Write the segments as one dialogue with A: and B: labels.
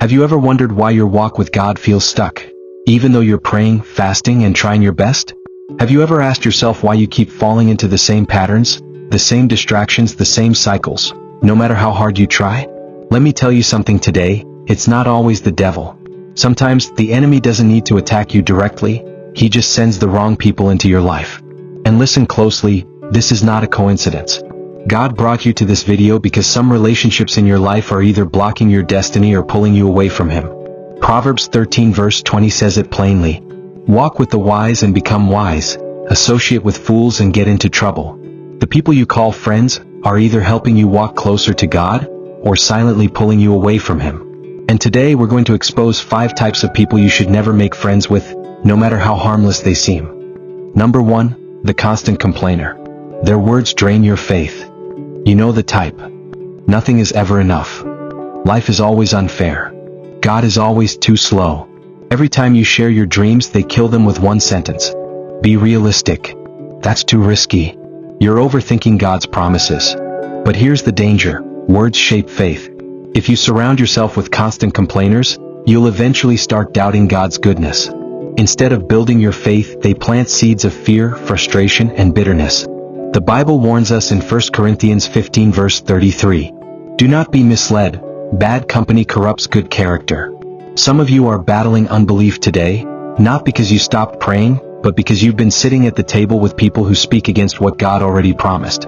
A: Have you ever wondered why your walk with God feels stuck, even though you're praying, fasting, and trying your best? Have you ever asked yourself why you keep falling into the same patterns, the same distractions, the same cycles, no matter how hard you try? Let me tell you something today, it's not always the devil. Sometimes, the enemy doesn't need to attack you directly, he just sends the wrong people into your life. And listen closely, this is not a coincidence. God brought you to this video because some relationships in your life are either blocking your destiny or pulling you away from Him. Proverbs 13 verse 20 says it plainly. Walk with the wise and become wise, associate with fools and get into trouble. The people you call friends are either helping you walk closer to God or silently pulling you away from Him. And today we're going to expose 5 types of people you should never make friends with, no matter how harmless they seem. Number 1, the constant complainer. Their words drain your faith. You know the type. Nothing is ever enough. Life is always unfair. God is always too slow. Every time you share your dreams, they kill them with one sentence. Be realistic. That's too risky. You're overthinking God's promises. But here's the danger. Words shape faith. If you surround yourself with constant complainers, you'll eventually start doubting God's goodness. Instead of building your faith, they plant seeds of fear, frustration, and bitterness. The Bible warns us in 1 Corinthians 15 verse 33. Do not be misled. Bad company corrupts good character. Some of you are battling unbelief today, not because you stopped praying, but because you've been sitting at the table with people who speak against what God already promised.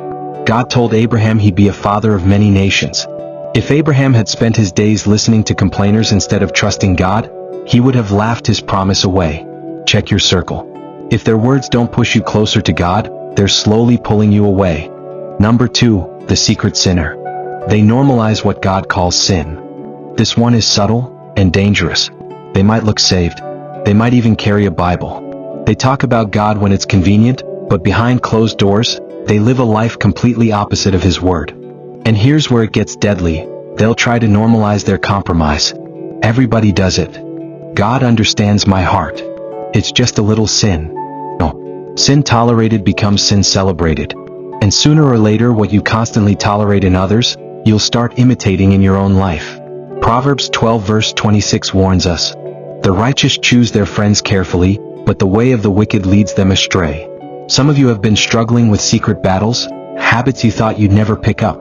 A: God told Abraham he'd be a father of many nations. If Abraham had spent his days listening to complainers instead of trusting God, he would have laughed his promise away. Check your circle. If their words don't push you closer to God, they're slowly pulling you away. Number 2, the secret sinner. They normalize what God calls sin. This one is subtle and dangerous. They might look saved. They might even carry a Bible. They talk about God when it's convenient, but behind closed doors, they live a life completely opposite of His Word. And here's where it gets deadly. They'll try to normalize their compromise. Everybody does it. God understands my heart. It's just a little sin. No. Sin tolerated becomes sin celebrated. And sooner or later, what you constantly tolerate in others, you'll start imitating in your own life. Proverbs 12 verse 26 warns us. The righteous choose their friends carefully, but the way of the wicked leads them astray. Some of you have been struggling with secret battles, habits you thought you'd never pick up.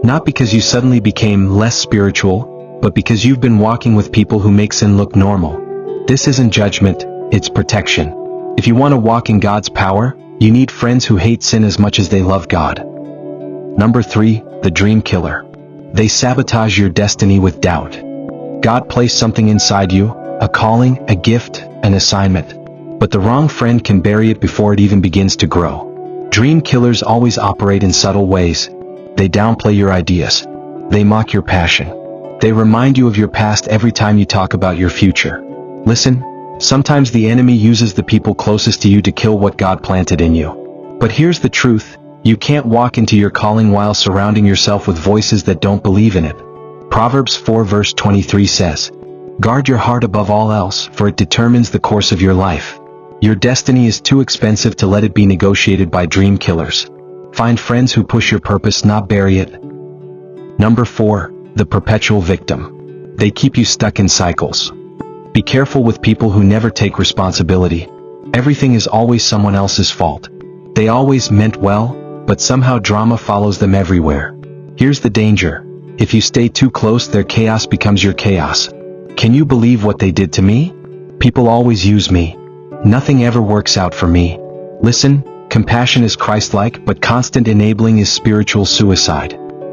A: Not because you suddenly became less spiritual, but because you've been walking with people who make sin look normal. This isn't judgment, it's protection. If you want to walk in God's power, you need friends who hate sin as much as they love God. Number 3, the dream killer. They sabotage your destiny with doubt. God placed something inside you, a calling, a gift, an assignment. But the wrong friend can bury it before it even begins to grow. Dream killers always operate in subtle ways. They downplay your ideas. They mock your passion. They remind you of your past every time you talk about your future. Listen. Sometimes the enemy uses the people closest to you to kill what God planted in you. But here's the truth, you can't walk into your calling while surrounding yourself with voices that don't believe in it. Proverbs 4 verse 23 says, Guard your heart above all else, for it determines the course of your life. Your destiny is too expensive to let it be negotiated by dream killers. Find friends who push your purpose, not bury it. Number 4, the perpetual victim. They keep you stuck in cycles. Be careful with people who never take responsibility. Everything is always someone else's fault. They always meant well, but somehow drama follows them everywhere. Here's the danger. If you stay too close, their chaos becomes your chaos. Can you believe what they did to me? People always use me. Nothing ever works out for me. Listen, compassion is Christ-like, but constant enabling is spiritual suicide.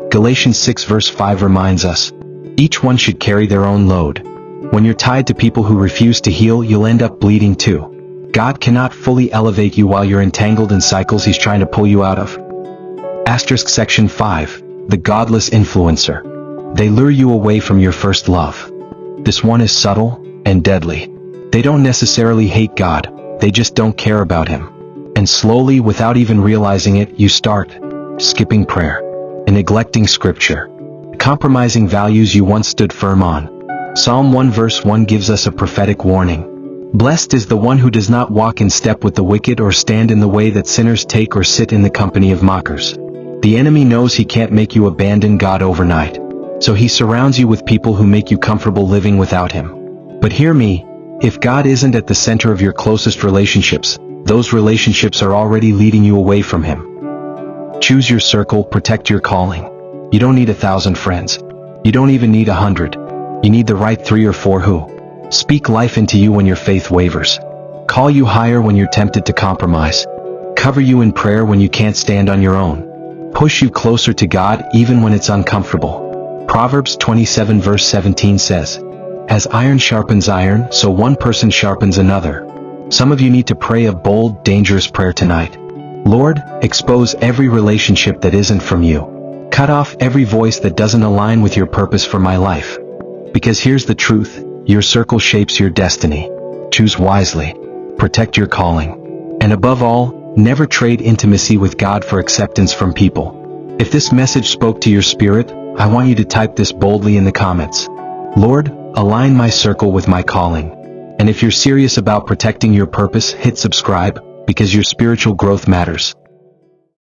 A: Galatians 6 verse 5 reminds us, each one should carry their own load. When you're tied to people who refuse to heal, you'll end up bleeding too. God cannot fully elevate you while you're entangled in cycles He's trying to pull you out of. Asterisk section 5, the godless influencer. They lure you away from your first love. This one is subtle and deadly. They don't necessarily hate God, they just don't care about Him. And slowly, without even realizing it, you start skipping prayer and neglecting scripture, compromising values you once stood firm on. Psalm 1 verse 1 gives us a prophetic warning. Blessed is the one who does not walk in step with the wicked or stand in the way that sinners take or sit in the company of mockers. The enemy knows he can't make you abandon God overnight. So he surrounds you with people who make you comfortable living without him. But hear me, if God isn't at the center of your closest relationships, those relationships are already leading you away from him. Choose your circle, protect your calling. You don't need 1,000 friends. You don't even need 100. You need the right 3 or 4 who speak life into you when your faith wavers, call you higher when you're tempted to compromise, cover you in prayer when you can't stand on your own, push you closer to God even when it's uncomfortable. Proverbs 27 verse 17 says, "As iron sharpens iron, so one person sharpens another." Some of you need to pray a bold, dangerous prayer tonight. Lord, expose every relationship that isn't from you. Cut off every voice that doesn't align with your purpose for my life. Because here's the truth, your circle shapes your destiny. Choose wisely. Protect your calling. And above all, never trade intimacy with God for acceptance from people. If this message spoke to your spirit, I want you to type this boldly in the comments. Lord, align my circle with my calling. And if you're serious about protecting your purpose, hit subscribe, because your spiritual growth matters.